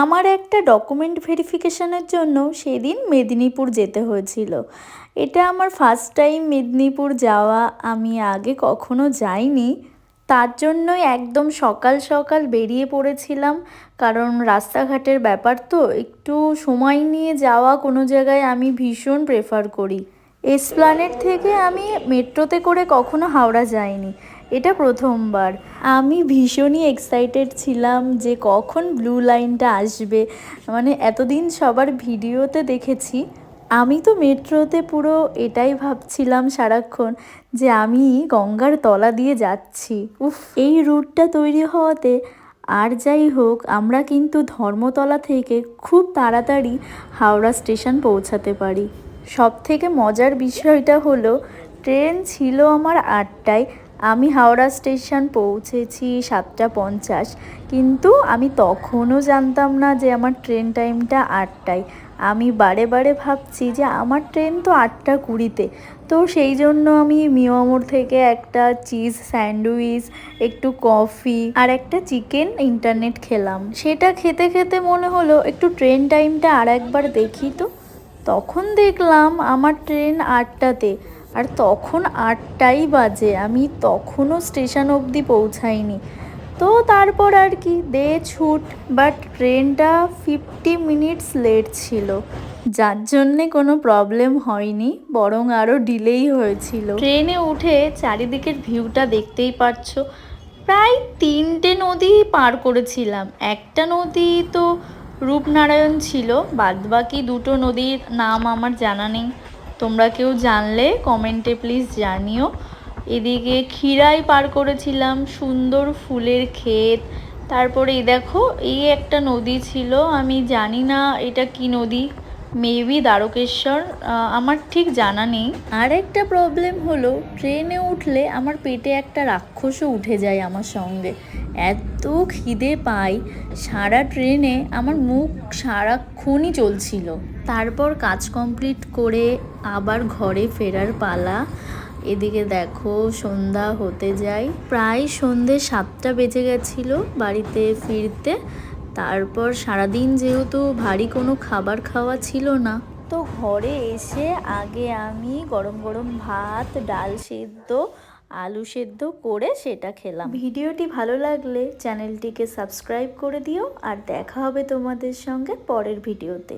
আমার একটা ডকুমেন্ট ভেরিফিকেশনের জন্য সেদিন মেদিনীপুর যেতে হয়েছিল। এটা আমার ফার্স্ট টাইম মেদিনীপুর যাওয়া, আমি আগে কখনো যাইনি। তার জন্যই একদম সকাল সকাল বেরিয়ে পড়েছিলাম, কারণ রাস্তাঘাটের ব্যাপার তো একটু সময় নিয়ে যাওয়া কোনো জায়গায় আমি ভীষণ প্রেফার করি। এসপ্ল্যানেড থেকে আমি মেট্রোতে করে কখনো হাওড়া যাইনি, এটা প্রথমবার। আমি ভীষণই এক্সাইটেড ছিলাম যে কখন ব্লু লাইনটা আসবে। মানে এতদিন সবার ভিডিওতে দেখেছি, আমি তো মেট্রোতে পুরো এটাই ভাবছিলাম সারাক্ষণ যে আমি গঙ্গার তলা দিয়ে যাচ্ছি। উফ, এই রুটটা তৈরি হওয়াতে আর যাই হোক আমরা কিন্তু ধর্মতলা থেকে খুব তাড়াতাড়ি হাওড়া স্টেশন পৌঁছাতে পারি। সবথেকে মজার বিষয়টা হলো ট্রেন ছিল আমার 8টায়, আমি হাওড়া স্টেশন পৌঁছেছি 7:50, কিন্তু আমি তখনও জানতাম না যে আমার ট্রেন টাইমটা 8টায়। আমি বারে বারে ভাবছি যে আমার ট্রেন তো 8:20-তে। তো সেই জন্য আমি মিয়ামোর থেকে একটা চিজ স্যান্ডউইচ, একটু কফি আর একটা চিকেন ইন্টারনেট খেলাম। সেটা খেতে খেতে মনে হলো একটু ট্রেন টাইমটা আর একবার দেখি। তো তখন দেখলাম আমার ট্রেন 8টাতে, আর তখন 8টাই বাজে, আমি তখনও স্টেশন অবধি পৌঁছাইনি। তো তারপর আর কি দে ছুট, বাট ট্রেনটা 50 মিনিটস লেট ছিল, যার জন্যে কোনো প্রবলেম হয়নি, বরং আরও ডিলেই হয়েছিল। ট্রেনে উঠে চারিদিকের ভিউটা দেখতেই পাচ্ছো। প্রায় 3টে নদী পার করেছিলাম। একটা নদী তো রূপনারায়ণ ছিল, বাদবাকি 2টো নদীর নাম আমার জানা নেই। তোমরা কেউ জানলে কমেন্টে প্লিজ জানিও। এদিকে ক্ষীরাই পার করেছিলাম, সুন্দর ফুলের ক্ষেত। তারপরে এই দেখো, এই একটা নদী ছিল, আমি জানি না এটা কি নদী, মেবি দ্বারকেশ্বর, আমার ঠিক জানা নেই। আর একটা প্রবলেম হলো ট্রেনে উঠলে আমার পেটে একটা রাক্ষসও উঠে যায় আমার সঙ্গে, এত খিদে পাই। সারা ট্রেনে আমার মুখ সারাক্ষণই চলছিল। তারপর কাজ কমপ্লিট করে আবার ঘরে ফেরার পালা। এদিকে দেখো সন্ধ্যা হতে যায়, প্রায় সন্ধ্যে 7টা বেজে গেছিলো বাড়িতে ফিরতে। তারপর সারাদিন যেহেতু ভারী কোনো খাবার খাওয়া ছিল না, তো ঘরে এসে আগে আমি গরম গরম ভাত, ডাল সেদ্ধ, আলু সেদ্ধ করে সেটা খেলাম। ভিডিওটি ভালো লাগলে চ্যানেলটিকে সাবস্ক্রাইব করে দিও, আর দেখা হবে তোমাদের সঙ্গে পরের ভিডিওতে।